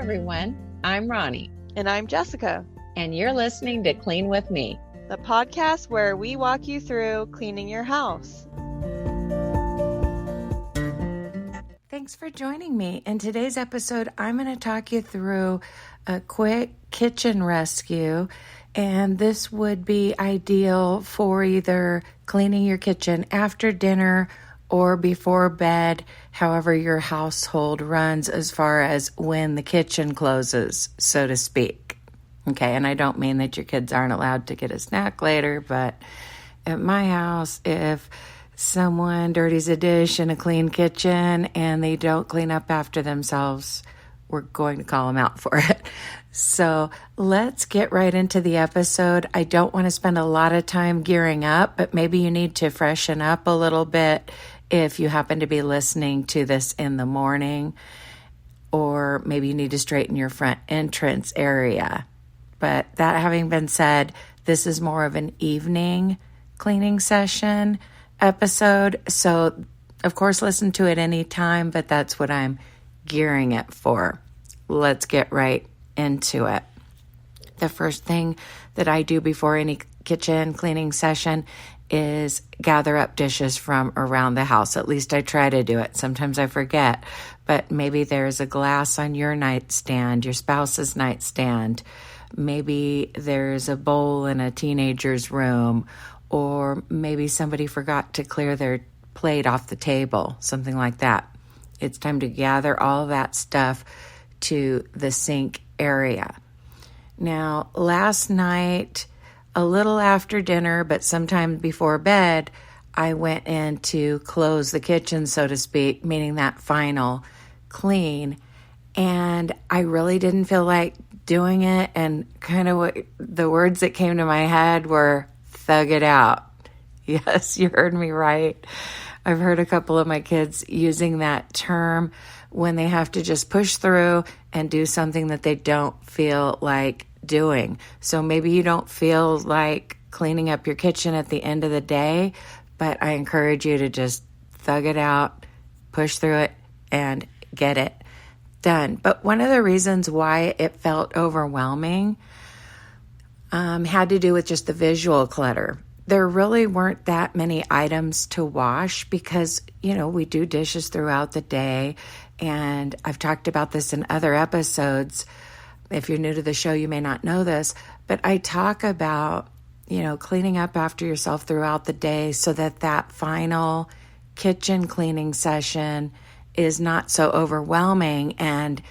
everyone. I'm Ronnie. And I'm Jessica. And you're listening to Clean With Me, the podcast where we walk you through cleaning your house. Thanks for joining me. In today's episode, I'm going to talk you through a quick kitchen rescue. And this would be ideal for either cleaning your kitchen after dinner or before bed, however your household runs as far as when the kitchen closes, so to speak. Okay, and I don't mean that your kids aren't allowed to get a snack later, but at my house, if someone dirties a dish in a clean kitchen and they don't clean up after themselves, we're going to call them out for it. So let's get right into the episode. I don't want to spend a lot of time gearing up, but maybe you need to freshen up a little bit if you happen to be listening to this in the morning, or maybe you need to straighten your front entrance area. But that having been said, this is more of an evening cleaning session episode. So, of course, listen to it anytime, but that's what I'm gearing it for. Let's get right into it. The first thing that I do before any kitchen cleaning session is gather up dishes from around the house. At least I try to do it. Sometimes I forget, but maybe there's a glass on your nightstand, your spouse's nightstand. Maybe there's a bowl in a teenager's room, or maybe somebody forgot to clear their plate off the table, something like that. It's time to gather all that stuff to the sink area. Now, last night, a little after dinner, but sometime before bed, I went in to close the kitchen, so to speak, meaning that final clean. And I really didn't feel like doing it. And kind of what the words that came to my head were, thug it out. Yes, you heard me right. I've heard a couple of my kids using that term when they have to just push through and do something that they don't feel like doing. So maybe you don't feel like cleaning up your kitchen at the end of the day, but I encourage you to just thug it out, push through it, and get it done. But one of the reasons why it felt overwhelming had to do with just the visual clutter. There really weren't that many items to wash because, we do dishes throughout the day. And I've talked about this in other episodes. If you're new to the show, you may not know this, but I talk about, cleaning up after yourself throughout the day so that that final kitchen cleaning session is not so overwhelming and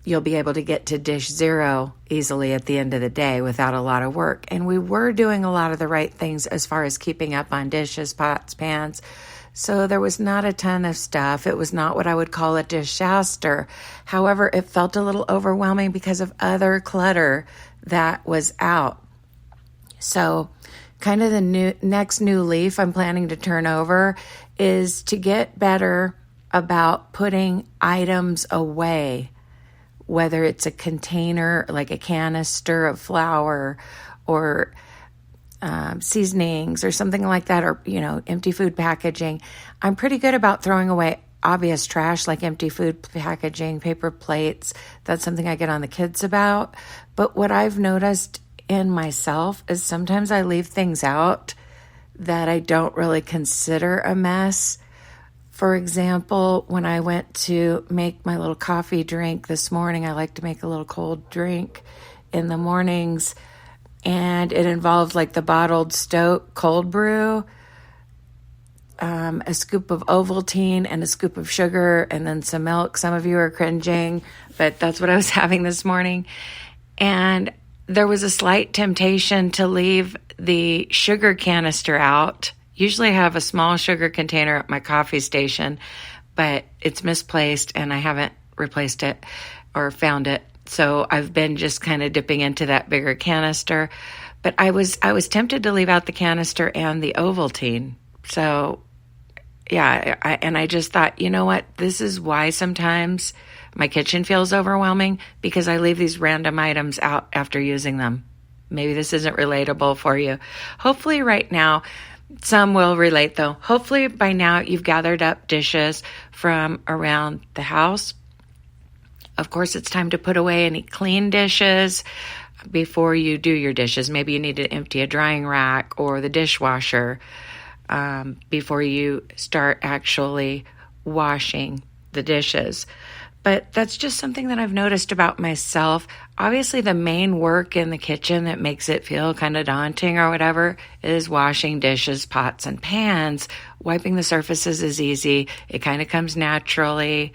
you'll be able to get to dish zero easily at the end of the day without a lot of work. And we were doing a lot of the right things as far as keeping up on dishes, pots, pans. So there was not a ton of stuff. It was not what I would call a disaster. However, it felt a little overwhelming because of other clutter that was out. So kind of the next new leaf I'm planning to turn over is to get better about putting items away, whether it's a container, like a canister of flour or seasonings or something like that, or, empty food packaging. I'm pretty good about throwing away obvious trash like empty food packaging, paper plates. That's something I get on the kids about. But what I've noticed in myself is sometimes I leave things out that I don't really consider a mess. For example, when I went to make my little coffee drink this morning, I like to make a little cold drink in the mornings, and it involved like the bottled Stoke cold brew, a scoop of Ovaltine and a scoop of sugar, and then some milk. Some of you are cringing, but that's what I was having this morning. And there was a slight temptation to leave the sugar canister out. Usually I have a small sugar container at my coffee station, but it's misplaced and I haven't replaced it or found it. So I've been just kind of dipping into that bigger canister. But I was tempted to leave out the canister and the Ovaltine. So yeah, I just thought, you know what? This is why sometimes my kitchen feels overwhelming, because I leave these random items out after using them. Maybe this isn't relatable for you. Hopefully right now, some will relate though. Hopefully by now you've gathered up dishes from around the house. Of course, it's time to put away any clean dishes before you do your dishes. Maybe you need to empty a drying rack or the dishwasher before you start actually washing the dishes. But that's just something that I've noticed about myself. Obviously, the main work in the kitchen that makes it feel kind of daunting or whatever is washing dishes, pots, and pans. Wiping the surfaces is easy. It kind of comes naturally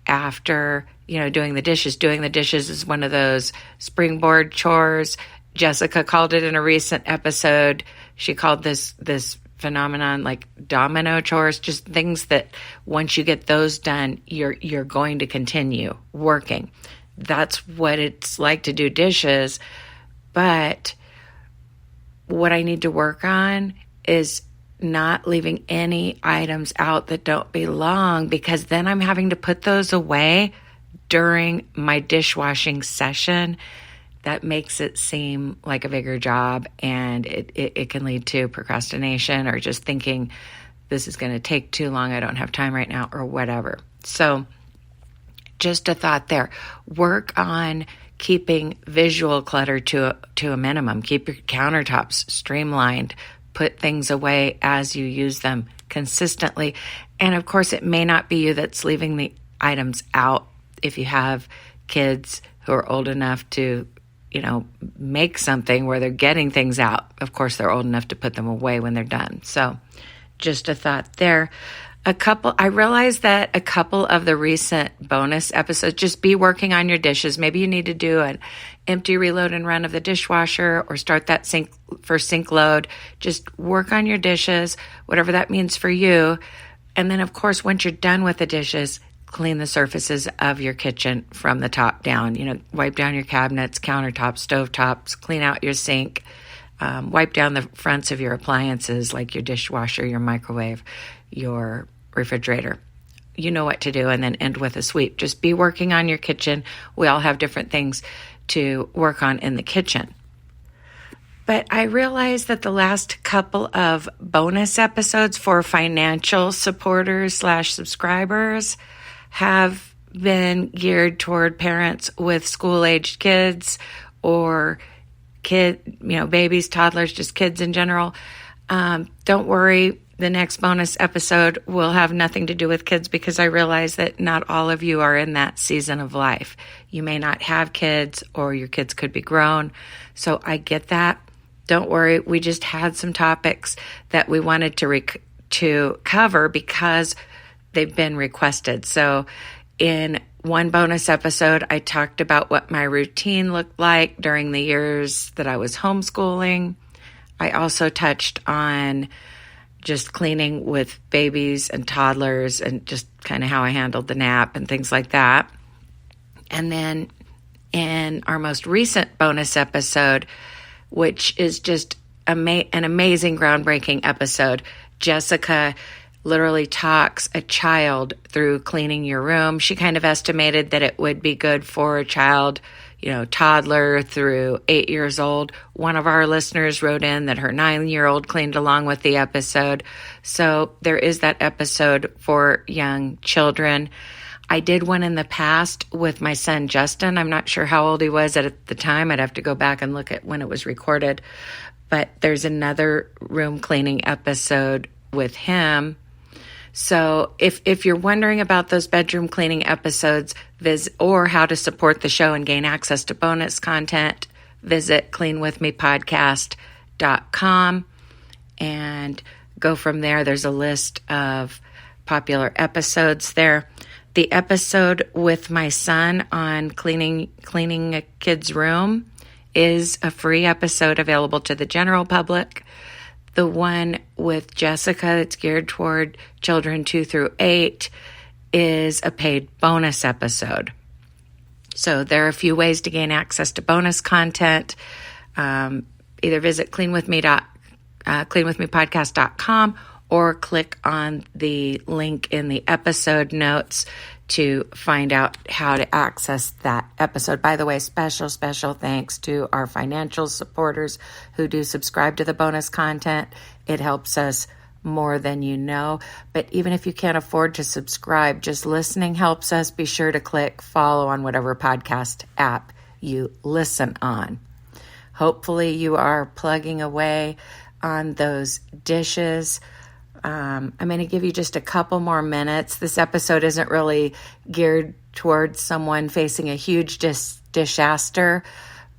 after, doing the dishes. Doing the dishes is one of those springboard chores. Jessica called it in a recent episode. She called this phenomenon like domino chores, just things that once you get those done, you're going to continue working. That's what it's like to do dishes. But what I need to work on is not leaving any items out that don't belong, because then I'm having to put those away during my dishwashing session. That makes it seem like a bigger job, and it can lead to procrastination or just thinking this is going to take too long, I don't have time right now, or whatever. So just a thought there. Work on keeping visual clutter to a minimum. Keep your countertops streamlined. Put things away as you use them consistently. And of course, it may not be you that's leaving the items out. If you have kids who are old enough to make something where they're getting things out, of course, they're old enough to put them away when they're done. So just a thought there. I realized that a couple of the recent bonus episodes, just be working on your dishes. Maybe you need to do an empty reload and run of the dishwasher or start that sink load. Just work on your dishes, whatever that means for you. And then, of course, once you're done with the dishes, clean the surfaces of your kitchen from the top down. Wipe down your cabinets, countertops, stovetops, clean out your sink, wipe down the fronts of your appliances like your dishwasher, your microwave, your refrigerator. You know what to do, and then end with a sweep. Just be working on your kitchen. We all have different things to work on in the kitchen. But I realized that the last couple of bonus episodes for financial supporters / subscribers have been geared toward parents with school-aged kids or babies, toddlers, just kids in general. Don't worry, the next bonus episode will have nothing to do with kids, because I realize that not all of you are in that season of life. You may not have kids, or your kids could be grown. So I get that. Don't worry. We just had some topics that we wanted to cover because they've been requested. So in one bonus episode, I talked about what my routine looked like during the years that I was homeschooling. I also touched on just cleaning with babies and toddlers and just kind of how I handled the nap and things like that. And then in our most recent bonus episode, which is just an amazing, groundbreaking episode, Jessica literally talks a child through cleaning your room. She kind of estimated that it would be good for a child, toddler through 8 years old. One of our listeners wrote in that her 9-year-old cleaned along with the episode. So there is that episode for young children. I did one in the past with my son, Justin. I'm not sure how old he was at the time. I'd have to go back and look at when it was recorded. But there's another room cleaning episode with him. So if you're wondering about those bedroom cleaning episodes, or how to support the show and gain access to bonus content, visit cleanwithmepodcast.com and go from there. There's a list of popular episodes there. The episode with my son on cleaning a kid's room is a free episode available to the general public. The one with Jessica that's geared toward children 2 through 8 is a paid bonus episode. So there are a few ways to gain access to bonus content. Either visit cleanwithmepodcast.com or click on the link in the episode notes to find out how to access that episode. By the way, special thanks to our financial supporters who do subscribe to the bonus content. It helps us more than you know. But even if you can't afford to subscribe, just listening helps us. Be sure to click follow on whatever podcast app you listen on. Hopefully you are plugging away on those dishes. I'm going to give you just a couple more minutes. This episode isn't really geared towards someone facing a huge disaster,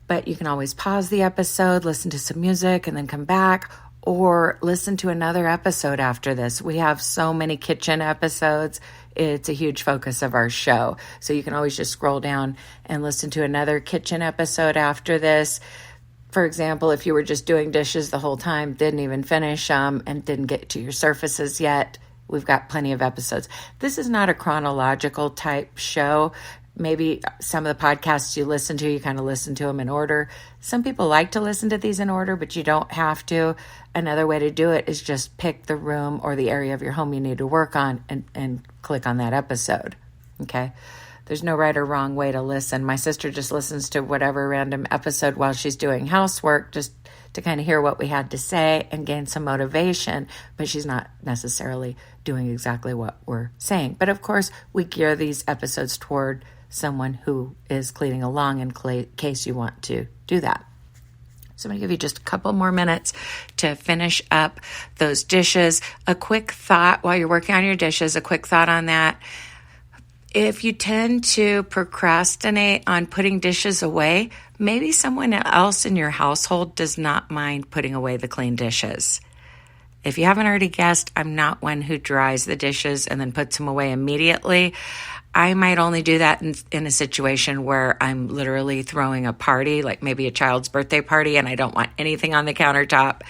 but you can always pause the episode, listen to some music, and then come back, or listen to another episode after this. We have so many kitchen episodes. It's a huge focus of our show. So you can always just scroll down and listen to another kitchen episode after this. For example, if you were just doing dishes the whole time, didn't even finish them, and didn't get to your surfaces yet, we've got plenty of episodes. This is not a chronological type show. Maybe some of the podcasts you listen to, you kind of listen to them in order. Some people like to listen to these in order, but you don't have to. Another way to do it is just pick the room or the area of your home you need to work on and click on that episode. Okay? There's no right or wrong way to listen. My sister just listens to whatever random episode while she's doing housework, just to kind of hear what we had to say and gain some motivation, but she's not necessarily doing exactly what we're saying. But of course, we gear these episodes toward someone who is cleaning along in case you want to do that. So I'm going to give you just a couple more minutes to finish up those dishes. A quick thought while you're working on your dishes, a quick thought on that. If you tend to procrastinate on putting dishes away, maybe someone else in your household does not mind putting away the clean dishes. If you haven't already guessed, I'm not one who dries the dishes and then puts them away immediately. I might only do that in a situation where I'm literally throwing a party, like maybe a child's birthday party, and I don't want anything on the countertop,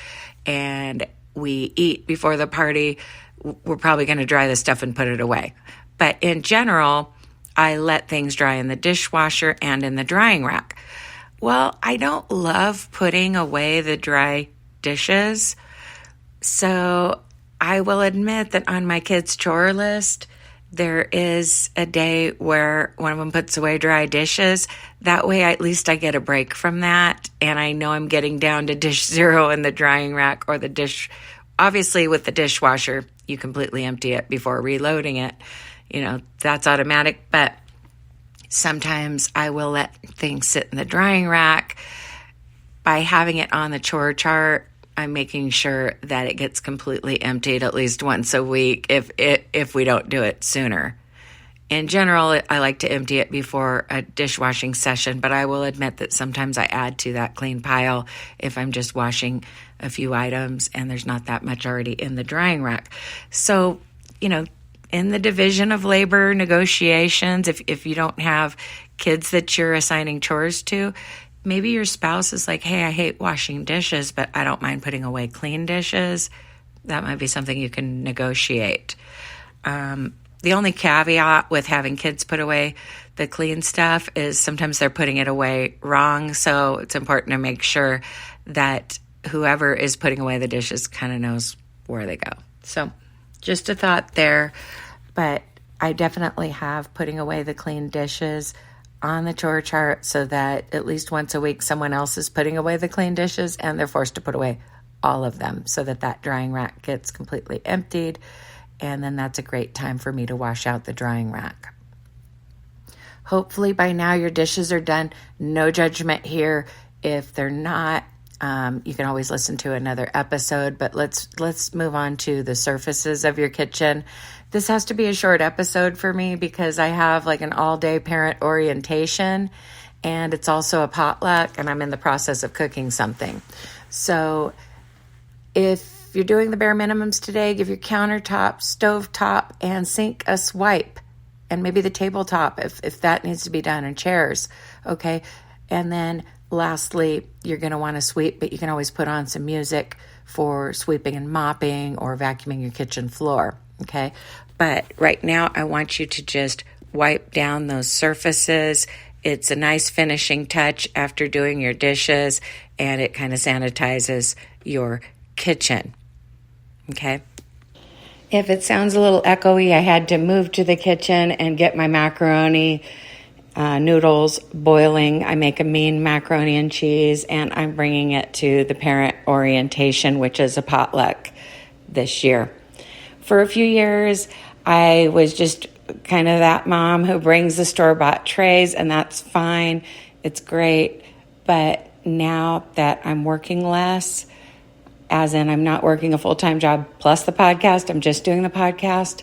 and we eat before the party. We're probably going to dry the stuff and put it away. But in general, I let things dry in the dishwasher and in the drying rack. Well, I don't love putting away the dry dishes, so I will admit that on my kids' chore list, there is a day where one of them puts away dry dishes. That way, at least I get a break from that, and I know I'm getting down to dish zero in the drying rack or the dish. Obviously, with the dishwasher, you completely empty it before reloading it. You know, that's automatic, but sometimes I will let things sit in the drying rack. By having it on the chore chart, I'm making sure that it gets completely emptied at least once a week if we don't do it sooner. In general, I like to empty it before a dishwashing session, but I will admit that sometimes I add to that clean pile if I'm just washing a few items and there's not that much already in the drying rack. So, you know, in the division of labor negotiations, if you don't have kids that you're assigning chores to, maybe your spouse is like, hey, I hate washing dishes, but I don't mind putting away clean dishes. That might be something you can negotiate. The only caveat with having kids put away the clean stuff is sometimes they're putting it away wrong. So it's important to make sure that whoever is putting away the dishes kind of knows where they go. So just a thought there, but I definitely have putting away the clean dishes on the chore chart so that at least once a week someone else is putting away the clean dishes and they're forced to put away all of them so that drying rack gets completely emptied, and then that's a great time for me to wash out the drying rack. Hopefully by now your dishes are done. No judgment here. If they're not, you can always listen to another episode, but let's move on to the surfaces of your kitchen. This has to be a short episode for me because I have like an all-day parent orientation, and it's also a potluck, and I'm in the process of cooking something. So if you're doing the bare minimums today, give your countertop, stovetop, and sink a swipe, and maybe the tabletop if that needs to be done, and chairs, okay? And then lastly, you're going to want to sweep, but you can always put on some music for sweeping and mopping or vacuuming your kitchen floor, okay? But right now, I want you to just wipe down those surfaces. It's a nice finishing touch after doing your dishes, and it kind of sanitizes your kitchen, okay? If it sounds a little echoey, I had to move to the kitchen and get my macaroni noodles boiling. I make a mean macaroni and cheese, and I'm bringing it to the parent orientation, which is a potluck this year. For a few years, I was just kind of that mom who brings the store-bought trays, and that's fine. It's great. But now that I'm working less, as in I'm not working a full-time job plus the podcast, I'm just doing the podcast,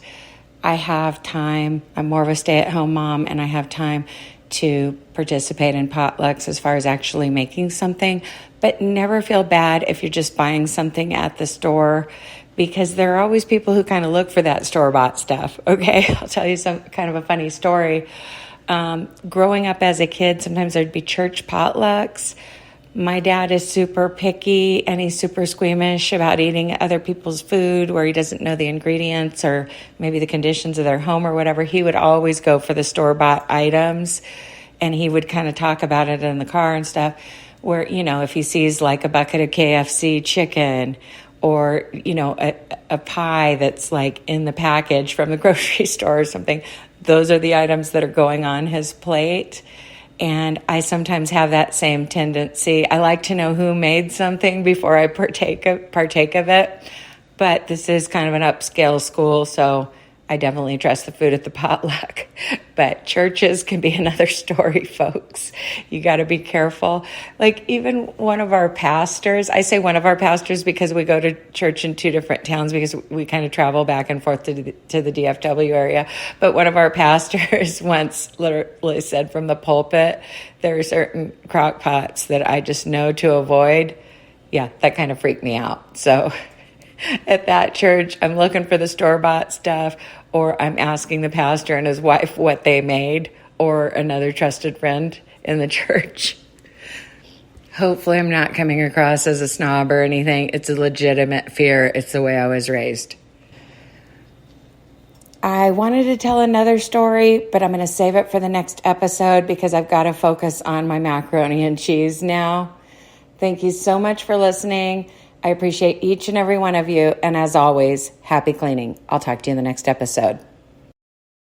I have time. I'm more of a stay-at-home mom, and I have time to participate in potlucks as far as actually making something. But never feel bad if you're just buying something at the store, because there are always people who kind of look for that store-bought stuff, okay? I'll tell you some kind of a funny story. Growing up as a kid, sometimes there'd be church potlucks. My dad is super picky, and he's super squeamish about eating other people's food where he doesn't know the ingredients or maybe the conditions of their home or whatever. He would always go for the store-bought items, and he would kind of talk about it in the car and stuff, where, if he sees like a bucket of KFC chicken or, a pie that's like in the package from the grocery store or something, those are the items that are going on his plate. And I sometimes have that same tendency. I like to know who made something before I partake of it. But this is kind of an upscale school, so I definitely trust the food at the potluck. But churches can be another story, folks. You got to be careful. Like even one of our pastors, I say one of our pastors because we go to church in two different towns because we kind of travel back and forth to the DFW area. But one of our pastors once literally said from the pulpit, there are certain crock pots that I just know to avoid. Yeah, that kind of freaked me out. So at that church, I'm looking for the store-bought stuff, or I'm asking the pastor and his wife what they made, or another trusted friend in the church. Hopefully I'm not coming across as a snob or anything. It's a legitimate fear. It's the way I was raised. I wanted to tell another story, but I'm going to save it for the next episode because I've got to focus on my macaroni and cheese now. Thank you so much for listening. I appreciate each and every one of you. And as always, happy cleaning. I'll talk to you in the next episode.